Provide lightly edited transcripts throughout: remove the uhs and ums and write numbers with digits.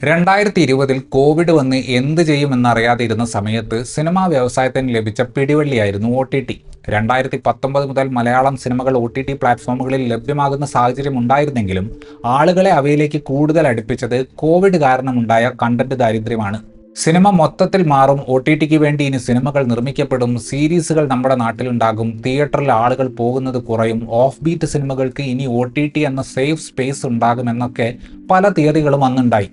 2020 Covid വന്ന് എന്ത് ചെയ്യുമെന്നറിയാതിരുന്ന സമയത്ത് സിനിമാ വ്യവസായത്തിന് ലഭിച്ച പിടിവള്ളിയായിരുന്നു OTT. 2019 മുതൽ മലയാളം സിനിമകൾ OTT പ്ലാറ്റ്ഫോമുകളിൽ ലഭ്യമാകുന്ന സാഹചര്യം ഉണ്ടായിരുന്നെങ്കിലും ആളുകളെ അവയിലേക്ക് കൂടുതൽ അടുപ്പിച്ചത് കോവിഡ് കാരണമുണ്ടായ കണ്ടന്റ് ദാരിദ്ര്യമാണ്. സിനിമ മൊത്തത്തിൽ മാറും, OTTക്ക് വേണ്ടി ഇനി സിനിമകൾ നിർമ്മിക്കപ്പെടും, സീരീസുകൾ നമ്മുടെ നാട്ടിലുണ്ടാകും, തിയേറ്ററിൽ ആളുകൾ പോകുന്നത് കുറയും, ഓഫ് ബീറ്റ് സിനിമകൾക്ക് ഇനി OTT എന്ന സേഫ് സ്പേസ് ഉണ്ടാകുമെന്നൊക്കെ പല തിയറികളും അന്നുണ്ടായി.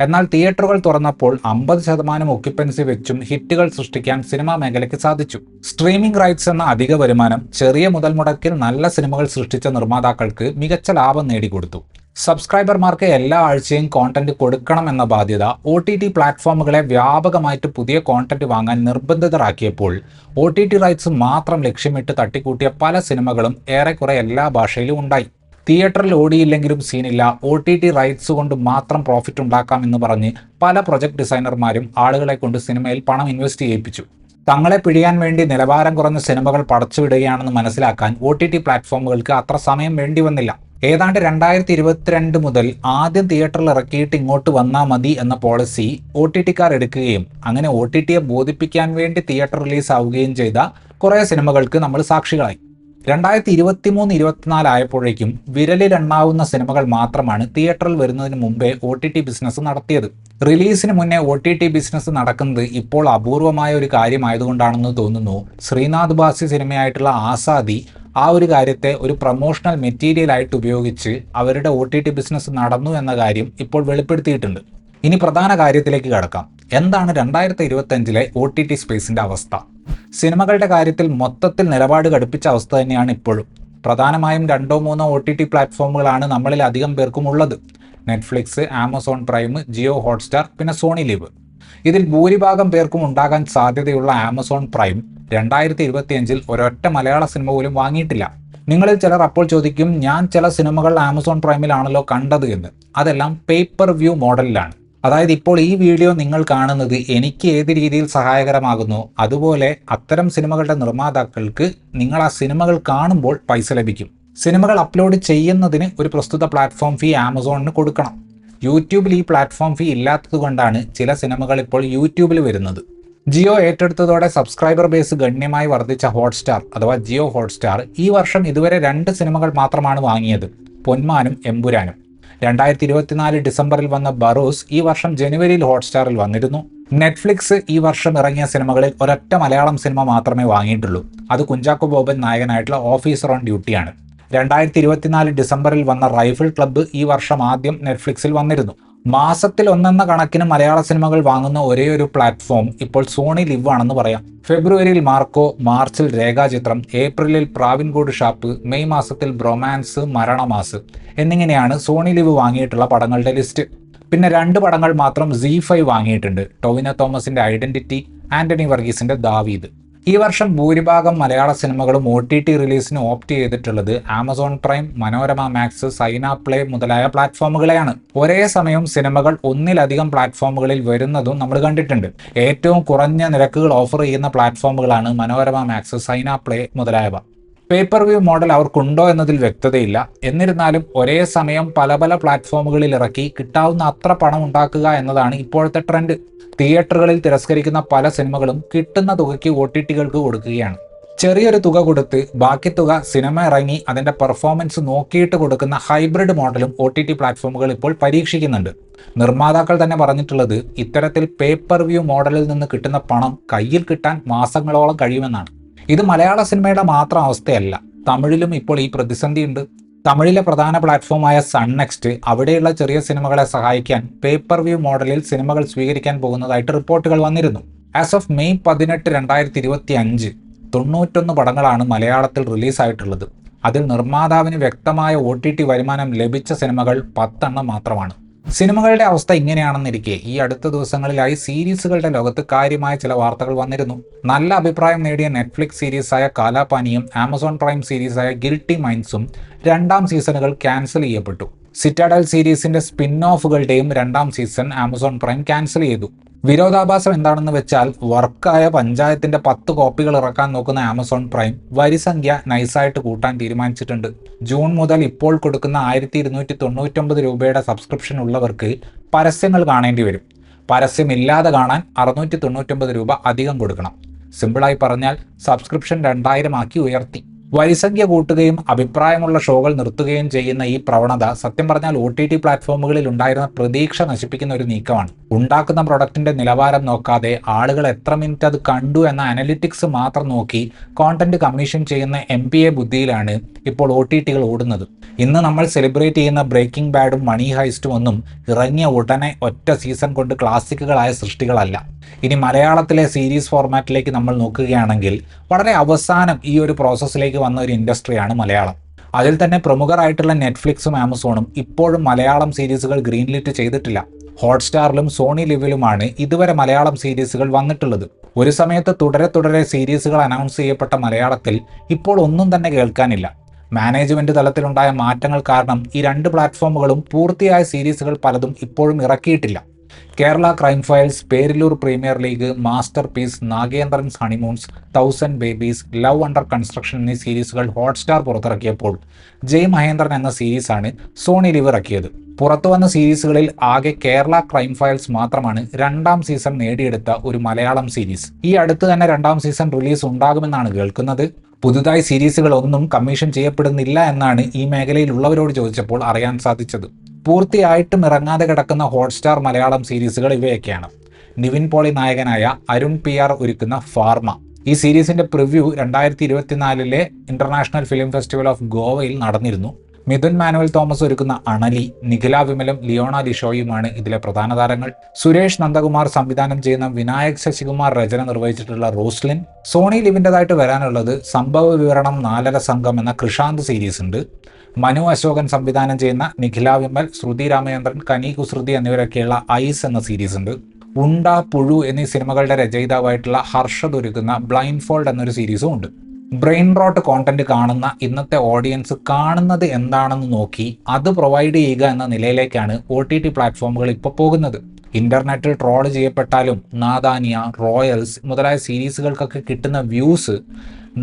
എന്നാൽ തിയേറ്ററുകൾ തുറന്നപ്പോൾ 50% ഒക്യുപ്പൻസി വെച്ചും ഹിറ്റുകൾ സൃഷ്ടിക്കാൻ സിനിമാ മേഖലയ്ക്ക് സാധിച്ചു. സ്ട്രീമിംഗ് റൈറ്റ്സ് എന്ന അധിക വരുമാനം ചെറിയ മുതൽ മുടക്കിൽ നല്ല സിനിമകൾ സൃഷ്ടിച്ച നിർമ്മാതാക്കൾക്ക് മികച്ച ലാഭം നേടിക്കൊടുത്തു. സബ്സ്ക്രൈബർമാർക്ക് എല്ലാ ആഴ്ചയും കോണ്ടന്റ് കൊടുക്കണം എന്ന ബാധ്യത OTT പ്ലാറ്റ്ഫോമുകളെ വ്യാപകമായിട്ട് പുതിയ കോണ്ടന്റ് വാങ്ങാൻ നിർബന്ധിതരാക്കിയപ്പോൾ OTT റൈറ്റ്സ് മാത്രം ലക്ഷ്യമിട്ട് തട്ടിക്കൂട്ടിയ പല സിനിമകളും ഏറെക്കുറെ എല്ലാ ഭാഷയിലും ഉണ്ടായി. തിയേറ്ററിൽ ഓടിയില്ലെങ്കിലും സീനില്ല, OTT റൈറ്റ്സ് കൊണ്ട് മാത്രം പ്രോഫിറ്റ് ഉണ്ടാക്കാമെന്ന് പറഞ്ഞ് പല പ്രൊജക്ട് ഡിസൈനർമാരും ആളുകളെ കൊണ്ട് സിനിമയിൽ പണം ഇൻവെസ്റ്റ് ചെയ്യിപ്പിച്ചു. തങ്ങളെ പിഴിയാൻ വേണ്ടി നിലവാരം കുറഞ്ഞ സിനിമകൾ പടച്ചുവിടുകയാണെന്ന് മനസ്സിലാക്കാൻ OTT പ്ലാറ്റ്ഫോമുകൾക്ക് അത്ര സമയം വേണ്ടി വന്നില്ല. ഏതാണ്ട് 2022 മുതൽ ആദ്യം തിയേറ്ററിൽ ഇറക്കിയിട്ട് ഇങ്ങോട്ട് വന്നാൽ മതി എന്ന പോളിസി OTTക്കാർ എടുക്കുകയും അങ്ങനെ OTTയെ ബോധിപ്പിക്കാൻ വേണ്ടി തിയേറ്റർ റിലീസ് ആവുകയും ചെയ്ത കുറേ സിനിമകൾക്ക് നമ്മൾ സാക്ഷികളായി. 2023-24 ആയപ്പോഴേക്കും വിരലിലെണ്ണാവുന്ന സിനിമകൾ മാത്രമാണ് തിയേറ്ററിൽ വരുന്നതിന് മുമ്പേ OTT ബിസിനസ് നടത്തിയത്. റിലീസിന് മുന്നേ OTT ബിസിനസ് നടക്കുന്നത് ഇപ്പോൾ അപൂർവമായ ഒരു കാര്യമായതുകൊണ്ടാണെന്ന് തോന്നുന്നു. ശ്രീനാഥ് ബാസി സിനിമയായിട്ടുള്ള ആസാദി ആ ഒരു കാര്യത്തെ ഒരു പ്രൊമോഷണൽ മെറ്റീരിയൽ ആയിട്ട് ഉപയോഗിച്ച് അവരുടെ OTT ബിസിനസ് നടന്നു എന്ന കാര്യം ഇപ്പോൾ വെളിപ്പെടുത്തിയിട്ടുണ്ട്. ഇനി പ്രധാന കാര്യത്തിലേക്ക് കടക്കാം. എന്താണ് 2025-ലെ OTT സ്പേസിന്റെ അവസ്ഥ? സിനിമകളുടെ കാര്യത്തിൽ മൊത്തത്തിൽ നിലപാട് കടുപ്പിച്ച അവസ്ഥ തന്നെയാണ് ഇപ്പോഴും. പ്രധാനമായും 2-3 OTT പ്ലാറ്റ്ഫോമുകളാണ് നമ്മളിൽ അധികം പേർക്കും ഉള്ളത്. Netflix, Amazon Prime, Jio Hotstar, പിന്നെ സോണി ലിവ്. ഇതിൽ ഭൂരിഭാഗം പേർക്കും ഉണ്ടാകാൻ സാധ്യതയുള്ള ആമസോൺ പ്രൈം 2025-ൽ ഒരൊറ്റ മലയാള സിനിമ പോലും വാങ്ങിയിട്ടില്ല. നിങ്ങളിൽ ചിലർ അപ്പോൾ ചോദിക്കും, ഞാൻ ചില സിനിമകൾ ആമസോൺ പ്രൈമിലാണല്ലോ കണ്ടത് എന്ന്. അതെല്ലാം പേപ്പർ വ്യൂ മോഡലിലാണ്. അതായത് ഇപ്പോൾ ഈ വീഡിയോ നിങ്ങൾ കാണുന്നത് എനിക്ക് ഏത് രീതിയിൽ സഹായകരമാകുന്നു അതുപോലെ അത്തരം സിനിമകളുടെ നിർമ്മാതാക്കൾക്ക് നിങ്ങൾ ആ സിനിമകൾ കാണുമ്പോൾ പൈസ ലഭിക്കും. സിനിമകൾ അപ്ലോഡ് ചെയ്യുന്നതിന് ഒരു പ്രസ്തുത പ്ലാറ്റ്ഫോം ഫീ ആമസോണിന് കൊടുക്കണം. യൂട്യൂബിൽ ഈ പ്ലാറ്റ്ഫോം ഫീ ഇല്ലാത്തത് കൊണ്ടാണ് ചില സിനിമകൾ ഇപ്പോൾ യൂട്യൂബിൽ വരുന്നത്. ജിയോ ഏറ്റെടുത്തതോടെ സബ്സ്ക്രൈബർ ബേസ് ഗണ്യമായി വർദ്ധിച്ച ഹോട്ട്സ്റ്റാർ അഥവാ ജിയോ ഹോട്ട്സ്റ്റാർ ഈ വർഷം ഇതുവരെ 2 സിനിമകൾ മാത്രമാണ് വാങ്ങിയത്, പൊന്മാനും എമ്പുരാനും. 2024 ഡിസംബറിൽ വന്ന ബറൂസ് ഈ വർഷം ജനുവരിയിൽ ഹോട്ട്സ്റ്റാറിൽ വന്നിരുന്നു. നെറ്റ്ഫ്ലിക്സ് ഈ വർഷം ഇറങ്ങിയ സിനിമകളിൽ ഒരൊറ്റ മലയാളം സിനിമ മാത്രമേ വാങ്ങിയിട്ടുള്ളൂ. അത് കുഞ്ചാക്കോ ബോബൻ നായകനായിട്ടുള്ള ഓഫീസർ ഓൺ ഡ്യൂട്ടിയാണ്. 2024 ഡിസംബറിൽ വന്ന റൈഫിൾ ക്ലബ്ബ് ഈ വർഷം ആദ്യം നെറ്റ്ഫ്ലിക്സിൽ വന്നിരുന്നു. മാസത്തിൽ ഒന്നെന്ന കണക്കിന് മലയാള സിനിമകൾ വാങ്ങുന്ന ഒരേയൊരു പ്ലാറ്റ്ഫോം ഇപ്പോൾ സോണി ലിവ് ആണെന്ന് പറയാം. ഫെബ്രുവരിയിൽ മാർക്കോ, മാർച്ചിൽ രേഖാചിത്രം, ഏപ്രിലിൽ പ്രാവിൻകൂട് ഷാപ്പ്, മെയ് മാസത്തിൽ ബ്രൊമാൻസ്, മരണമാസ് എന്നിങ്ങനെയാണ് സോണി ലിവ് വാങ്ങിയിട്ടുള്ള പടങ്ങളുടെ ലിസ്റ്റ്. പിന്നെ 2 പടങ്ങൾ മാത്രം ZEE5 വാങ്ങിയിട്ടുണ്ട്. ടൊവിനോ തോമസിന്റെ ഐഡന്റിറ്റി, ആന്റണി വർഗീസിന്റെ ദാവീദ്. ഈ വർഷം ഭൂരിഭാഗം മലയാള സിനിമകളും OTT റിലീസിന് ഓപ്റ്റ് ചെയ്തിട്ടുള്ളത് Amazon Prime, Manorama Max, Saina Play മുതലായ പ്ലാറ്റ്ഫോമുകളെയാണ്. ഒരേ സമയം സിനിമകൾ ഒന്നിലധികം പ്ലാറ്റ്ഫോമുകളിൽ വരുന്നതും നമ്മൾ കണ്ടിട്ടുണ്ട്. ഏറ്റവും കുറഞ്ഞ നിരക്കുകൾ ഓഫർ ചെയ്യുന്ന പ്ലാറ്റ്ഫോമുകളാണ് മനോരമ മാക്സ്, സൈന പ്ലേ മുതലായവ. പേപ്പർ വ്യൂ മോഡൽ അവർക്കുണ്ടോ എന്നതിൽ വ്യക്തതയില്ല. എന്നിരുന്നാലും ഒരേ സമയം പല പല പ്ലാറ്റ്ഫോമുകളിൽ ഇറക്കി കിട്ടാവുന്ന അത്ര പണം ഉണ്ടാക്കുക എന്നതാണ് ഇപ്പോഴത്തെ ട്രെൻഡ്. തിയേറ്ററുകളിൽ തിരസ്കരിക്കുന്ന പല സിനിമകളും കിട്ടുന്ന തുകയ്ക്ക് OTTകൾക്ക് കൊടുക്കുകയാണ്. ചെറിയൊരു തുക കൊടുത്ത് ബാക്കി തുക സിനിമ ഇറങ്ങി അതിന്റെ പെർഫോമൻസ് നോക്കിയിട്ട് കൊടുക്കുന്ന ഹൈബ്രിഡ് മോഡലും OTT പ്ലാറ്റ്ഫോമുകൾ ഇപ്പോൾ പരീക്ഷിക്കുന്നുണ്ട്. നിർമ്മാതാക്കൾ തന്നെ പറഞ്ഞിട്ടുള്ളത് ഇത്തരത്തിൽ പേപ്പർ വ്യൂ മോഡലിൽ നിന്ന് കിട്ടുന്ന പണം കയ്യിൽ കിട്ടാൻ മാസങ്ങളോളം കഴിയുമെന്നാണ്. ഇത് മലയാള സിനിമയുടെ മാത്രം അവസ്ഥയല്ല, തമിഴിലും ഇപ്പോൾ ഈ പ്രതിസന്ധിയുണ്ട്. തമിഴിലെ പ്രധാന പ്ലാറ്റ്ഫോമായ സൺ നെക്സ്റ്റ് അവിടെയുള്ള ചെറിയ സിനിമകളെ സഹായിക്കാൻ പേപ്പർ വ്യൂ മോഡലിൽ സിനിമകൾ സ്വീകരിക്കാൻ പോകുന്നതായിട്ട് റിപ്പോർട്ടുകൾ വന്നിരുന്നു. ആസ് ഓഫ് മെയ് 18, 2025 91 പടങ്ങളാണ് മലയാളത്തിൽ റിലീസായിട്ടുള്ളത്. അതിൽ നിർമ്മാതാവിന് വ്യക്തമായ OTT വരുമാനം ലഭിച്ച സിനിമകൾ 10 എണ്ണം മാത്രമാണ്. സിനിമകളുടെ അവസ്ഥ ഇങ്ങനെയാണെന്നിരിക്കെ ഈ അടുത്ത ദിവസങ്ങളിലായി സീരീസുകളുടെ ലോകത്ത് കാര്യമായ ചില വാർത്തകൾ വന്നിരുന്നു. നല്ല അഭിപ്രായം നേടിയ നെറ്റ്ഫ്ലിക്സ് സീരീസായ കാലാപാനിയും ആമസോൺ പ്രൈം സീരീസായ ഗിൽറ്റി മൈൻഡ്സും 2ാം സീസണുകൾ ക്യാൻസൽ ചെയ്യപ്പെട്ടു. സിറ്റാഡൽ സീരീസിന്റെ സ്പിൻ ഓഫുകളുടെയും 2ാം സീസൺ ആമസോൺ പ്രൈം ക്യാൻസൽ ചെയ്തു. വിരോധാഭാസം എന്താണെന്ന് വെച്ചാൽ വർക്കായ പഞ്ചായത്തിന്റെ 10 കോപ്പികൾ ഇറക്കാൻ നോക്കുന്ന ആമസോൺ പ്രൈം വരിസംഖ്യ നൈസായിട്ട് കൂട്ടാൻ തീരുമാനിച്ചിട്ടുണ്ട്. ജൂൺ മുതൽ ഇപ്പോൾ കൊടുക്കുന്ന 1299 രൂപയുടെ സബ്സ്ക്രിപ്ഷൻ ഉള്ളവർക്ക് പരസ്യങ്ങൾ കാണേണ്ടി വരും. പരസ്യമില്ലാതെ കാണാൻ 699 രൂപ അധികം കൊടുക്കണം. സിമ്പിളായി പറഞ്ഞാൽ സബ്സ്ക്രിപ്ഷൻ 2000 ആക്കി ഉയർത്തി. വരിസംഖ്യ കൂട്ടുകയും അഭിപ്രായമുള്ള ഷോകൾ നിർത്തുകയും ചെയ്യുന്ന ഈ പ്രവണത സത്യം പറഞ്ഞാൽ OTT പ്ലാറ്റ്ഫോമുകളിൽ ഉണ്ടായിരുന്ന പ്രതീക്ഷ നശിപ്പിക്കുന്ന ഒരു നീക്കമാണ്. ഉണ്ടാക്കുന്ന പ്രൊഡക്റ്റിന്റെ നിലവാരം നോക്കാതെ ആളുകൾ എത്ര മിനിറ്റ് അത് കണ്ടു എന്ന അനലിറ്റിക്സ് മാത്രം നോക്കി കോണ്ടന്റ് കമ്മീഷൻ ചെയ്യുന്ന MBA ബുദ്ധിയിലാണ് ഇപ്പോൾ OTTകൾ ഓടുന്നത്. ഇന്ന് നമ്മൾ സെലിബ്രേറ്റ് ചെയ്യുന്ന ബ്രേക്കിംഗ് ബാഡും മണി ഹൈസ്റ്റും ഒന്നും ഇറങ്ങിയ ഉടനെ ഒറ്റ സീസൺ കൊണ്ട് ക്ലാസിക്കുകളായ സൃഷ്ടികളല്ല. ഇനി മലയാളത്തിലെ സീരീസ് ഫോർമാറ്റിലേക്ക് നമ്മൾ നോക്കുകയാണെങ്കിൽ വളരെ അവസാനം ഈ ഒരു പ്രോസസ്സിലേക്ക് വന്ന ഒരു ഇൻഡസ്ട്രിയാണ് മലയാളം. അതിൽ തന്നെ പ്രമുഖരായിട്ടുള്ള നെറ്റ്ഫ്ലിക്സും ആമസോണും ഇപ്പോഴും മലയാളം സീരീസുകൾ ഗ്രീൻലിറ്റ് ചെയ്തിട്ടില്ല. ഹോട്ട്സ്റ്റാറിലും സോണി ലിവിലുമാണ് ഇതുവരെ മലയാളം സീരീസുകൾ വന്നിട്ടുള്ളത്. ഒരു സമയത്ത് തുടരെ സീരീസുകൾ അനൗൺസ് ചെയ്യപ്പെട്ട മലയാളത്തിൽ ഇപ്പോൾ ഒന്നും തന്നെ കേൾക്കാനില്ല. മാനേജ്മെന്റ് തലത്തിലുണ്ടായ മാറ്റങ്ങൾ കാരണം ഈ രണ്ട് പ്ലാറ്റ്ഫോമുകളും പൂർത്തിയായ സീരീസുകൾ പലതും ഇപ്പോഴും ഇറക്കിയിട്ടില്ല. Kerala crime files, Perilloor premier league, masterpiece, Nagendran's honeymoons, 1000 babies, love under construction എന്നീ സീരീസുകൾ ഹോട്ട്സ്റ്റാർ പുറത്തിറക്കിയപ്പോൾ ജയ് മഹേന്ദ്രൻ എന്ന സീരീസാണ് സോണി ലിവ് ഇറക്കിയത്. പുറത്തു വന്ന സീരീസുകളിൽ ആകെ കേരള ക്രൈം ഫയൽസ് മാത്രമാണ് 2ാം സീസൺ നേടിയെടുത്ത ഒരു മലയാളം സീരീസ്. ഈ അടുത്ത് തന്നെ 2ാം സീസൺ റിലീസ് ഉണ്ടാകുമെന്നാണ് കേൾക്കുന്നത്. പുതുതായി സീരീസുകൾ ഒന്നും കമ്മീഷൻ ചെയ്യപ്പെടുന്നില്ല എന്നാണ് ഈ മേഖലയിലുള്ളവരോട് ചോദിച്ചപ്പോൾ അറിയാൻ സാധിച്ചത്. പൂർത്തിയായിട്ടും ഇറങ്ങാതെ കിടക്കുന്ന ഹോട്ട്സ്റ്റാർ മലയാളം സീരീസുകൾ ഇവയൊക്കെയാണ്. നിവിൻ പോളി നായകനായ അരുൺ PR ഒരുക്കുന്ന ഫാർമ. ഈ സീരീസിന്റെ preview 2024 international film festival of ഗോവയിൽ നടന്നിരുന്നു. മിഥുൻ മാനുവൽ തോമസ് ഒരുക്കുന്ന അണലി, നിഖില വിമലും ലിയോണ ലിഷോയുമാണ് ഇതിലെ പ്രധാന താരങ്ങൾ. സുരേഷ് നന്ദകുമാർ സംവിധാനം ചെയ്യുന്ന വിനായക് ശശികുമാർ രചന നിർവഹിച്ചിട്ടുള്ള റോസ്ലിൻ. സോണി ലിവിൻ്റെതായിട്ട് വരാനുള്ളത് സംഭവ വിവരണം 4.5 സംഘം എന്ന കൃഷാന്ത് സീരീസ് ഉണ്ട്. മനു അശോകൻ സംവിധാനം ചെയ്യുന്ന നിഖില വിമൽ, ശ്രുതി രാമചന്ദ്രൻ, കനി കുസൃതി എന്നിവരൊക്കെയുള്ള ഐസ് എന്ന സീരീസ് ഉണ്ട്. ഉണ്ട, പുഴു എന്നീ സിനിമകളുടെ രചയിതാവായിട്ടുള്ള ഹർഷദ് ഒരുക്കുന്ന ബ്ലൈൻഡ് ഫോൾഡ് എന്നൊരു സീരീസും ഉണ്ട്. ബ്രെയിൻ റോട്ട് കോണ്ടന്റ് കാണുന്ന ഇന്നത്തെ ഓഡിയൻസ് കാണുന്നത് എന്താണെന്ന് നോക്കി അത് പ്രൊവൈഡ് ചെയ്യുക എന്ന നിലയിലേക്കാണ് OTT പ്ലാറ്റ്ഫോമുകൾ ഇപ്പോൾ പോകുന്നത്. ഇന്റർനെറ്റിൽ ട്രോൾ ചെയ്യപ്പെട്ടാലും നാദാനിയ, റോയൽസ് മുതലായ സീരീസുകൾക്കൊക്കെ കിട്ടുന്ന വ്യൂസ്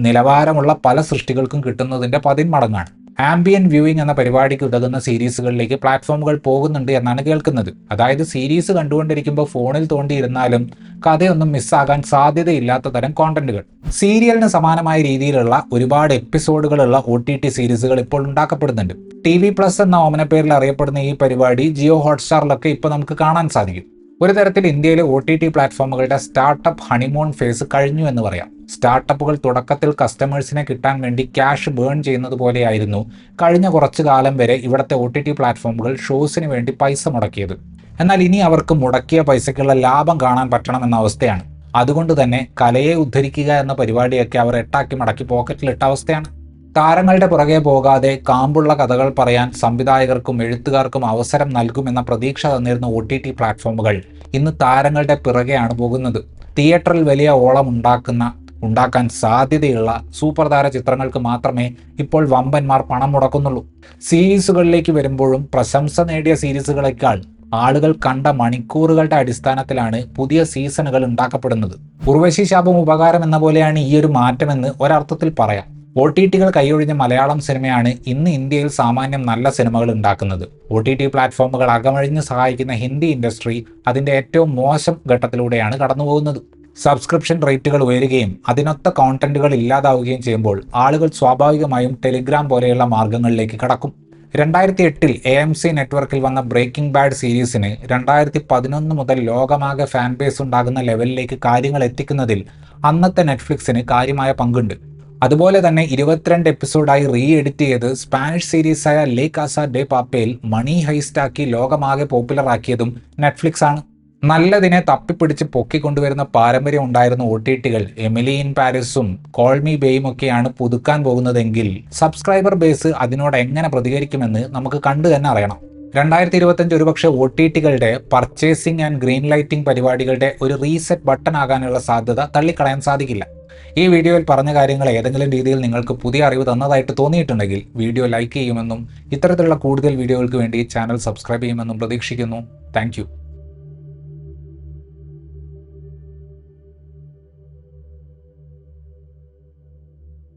നിലവാരമുള്ള പല സൃഷ്ടികൾക്കും കിട്ടുന്നതിൻ്റെ 10 മടങ്ങാണ്. ആംബിയൻ വ്യൂയിങ് എന്ന പരിപാടിക്ക് ഉതകുന്ന സീരീസുകളിലേക്ക് പ്ലാറ്റ്ഫോമുകൾ പോകുന്നുണ്ട് എന്നാണ് കേൾക്കുന്നത്. അതായത് സീരീസ് കണ്ടുകൊണ്ടിരിക്കുമ്പോൾ ഫോണിൽ തോണ്ടിയിരുന്നാലും കഥയൊന്നും മിസ്സാകാൻ സാധ്യതയില്ലാത്ത തരം കോണ്ടന്റുകൾ. സീരിയലിന് സമാനമായ രീതിയിലുള്ള ഒരുപാട് എപ്പിസോഡുകളുള്ള OTT സീരീസുകൾ ഇപ്പോൾ ഉണ്ടാക്കപ്പെടുന്നുണ്ട്. TV+ എന്ന ഓമനപ്പേരിൽ അറിയപ്പെടുന്ന ഈ പരിപാടി ജിയോ ഹോട്ട്സ്റ്റാറിലൊക്കെ ഇപ്പോൾ നമുക്ക് കാണാൻ സാധിക്കും. ഒരു തരത്തിൽ ഇന്ത്യയിലെ OTT പ്ലാറ്റ്ഫോമുകളുടെ സ്റ്റാർട്ടപ്പ് ഹണിമൂൺ ഫേസ് കഴിഞ്ഞു എന്ന് പറയാം. സ്റ്റാർട്ടപ്പുകൾ തുടക്കത്തിൽ കസ്റ്റമേഴ്സിനെ കിട്ടാൻ വേണ്ടി ക്യാഷ് ബേൺ ചെയ്യുന്നത് പോലെയായിരുന്നു കഴിഞ്ഞ കുറച്ചു കാലം വരെ ഇവിടുത്തെ OTT പ്ലാറ്റ്ഫോമുകൾ ഷോസിന് വേണ്ടി പൈസ മുടക്കിയത്. എന്നാൽ ഇനി അവർക്ക് മുടക്കിയ പൈസയ്ക്കുള്ള ലാഭം കാണാൻ പറ്റണമെന്ന അവസ്ഥയാണ്. അതുകൊണ്ട് തന്നെ കലയെ ഉദ്ധരിക്കുക എന്ന പരിപാടിയൊക്കെ അവർ എട്ടാക്കി മടക്കി പോക്കറ്റിലിട്ട അവസ്ഥയാണ്. താരങ്ങളുടെ പുറകെ പോകാതെ കാമ്പുള്ള കഥകൾ പറയാൻ സംവിധായകർക്കും എഴുത്തുകാർക്കും അവസരം നൽകുമെന്ന പ്രതീക്ഷ തന്നിരുന്ന OTT പ്ലാറ്റ്ഫോമുകൾ ഇന്ന് താരങ്ങളുടെ പിറകെയാണ് പോകുന്നത്. തിയേറ്ററിൽ വലിയ ഓളം ഉണ്ടാക്കാൻ സാധ്യതയുള്ള സൂപ്പർ താര ചിത്രങ്ങൾക്ക് മാത്രമേ ഇപ്പോൾ വമ്പന്മാർ പണം മുടക്കുന്നുള്ളൂ. സീരീസുകളിലേക്ക് വരുമ്പോഴും പ്രശംസ നേടിയ സീരീസുകളെക്കാൾ ആളുകൾ കണ്ട മണിക്കൂറുകളുടെ അടിസ്ഥാനത്തിലാണ് പുതിയ സീസണുകൾ ഉണ്ടാക്കപ്പെടുന്നത്. ഉർവശി ശാപം ഉപകാരം എന്ന പോലെയാണ് ഈ ഒരു മാറ്റമെന്ന് ഒരർത്ഥത്തിൽ പറയാം. OTTകൾ കൈയൊഴിഞ്ഞ മലയാളം സിനിമയാണ് ഇന്ന് ഇന്ത്യയിൽ സാമാന്യം നല്ല സിനിമകൾ ഉണ്ടാക്കുന്നത്. OTT പ്ലാറ്റ്ഫോമുകൾ അകമഴിഞ്ഞ് സഹായിക്കുന്ന ഹിന്ദി ഇൻഡസ്ട്രി അതിൻ്റെ ഏറ്റവും മോശം ഘട്ടത്തിലൂടെയാണ് കടന്നുപോകുന്നത്. സബ്സ്ക്രിപ്ഷൻ റേറ്റുകൾ ഉയരുകയും അതിനൊത്ത കോണ്ടന്റുകൾ ഇല്ലാതാവുകയും ചെയ്യുമ്പോൾ ആളുകൾ സ്വാഭാവികമായും ടെലിഗ്രാം പോലെയുള്ള മാർഗങ്ങളിലേക്ക് കടക്കും. 2008 AMC നെറ്റ്വർക്കിൽ വന്ന ബ്രേക്കിംഗ് ബാഡ് സീരീസിന് 2011 മുതൽ ലോകമാകെ ഫാൻ ബേസ് ഉണ്ടാകുന്ന ലെവലിലേക്ക് കാര്യങ്ങൾ എത്തിക്കുന്നതിൽ അന്നത്തെ നെറ്റ്ഫ്ലിക്സിന് കാര്യമായ പങ്കുണ്ട്. അതുപോലെ തന്നെ 22 എപ്പിസോഡായി എഡിറ്റ് ചെയ്ത് സ്പാനിഷ് സീരീസായ ലേ കാസ ഡെ പാപ്പയിൽ മണി ഹൈസ്റ്റാക്കി ലോകമാകെ പോപ്പുലർ ആക്കിയതും നെറ്റ്ഫ്ലിക്സ് ആണ്. നല്ലതിനെ തപ്പിപ്പിടിച്ച് പൊക്കിക്കൊണ്ടുവരുന്ന പാരമ്പര്യം ഉണ്ടായിരുന്ന OTTകൾ എമിലി ഇൻ പാരീസും കോൾ മീ ബേയും ഒക്കെയാണ് പുതുക്കാൻ പോകുന്നതെങ്കിൽ സബ്സ്ക്രൈബർ ബേസ് അതിനോട് എങ്ങനെ പ്രതികരിക്കുമെന്ന് നമുക്ക് കണ്ടു തന്നെ അറിയണം. 2025 ഒരുപക്ഷെ OTTകളുടെ പർച്ചേസിംഗ് ആൻഡ് ഗ്രീൻ ലൈറ്റിംഗ് പരിപാടികളുടെ ഒരു റീസെറ്റ് ബട്ടൺ ആകാനുള്ള സാധ്യത തള്ളിക്കളയാൻ സാധിക്കില്ല. ഈ വീഡിയോയിൽ പറഞ്ഞ കാര്യങ്ങൾ ഏതെങ്കിലും രീതിയിൽ നിങ്ങൾക്ക് പുതിയ അറിവ് തന്നതായിട്ട് തോന്നിയിട്ടുണ്ടെങ്കിൽ വീഡിയോ ലൈക്ക് ചെയ്യുമെന്നും ഇത്തരത്തിലുള്ള കൂടുതൽ വീഡിയോകൾക്ക് വേണ്ടി ചാനൽ സബ്സ്ക്രൈബ് ചെയ്യുമെന്നും പ്രതീക്ഷിക്കുന്നു. താങ്ക്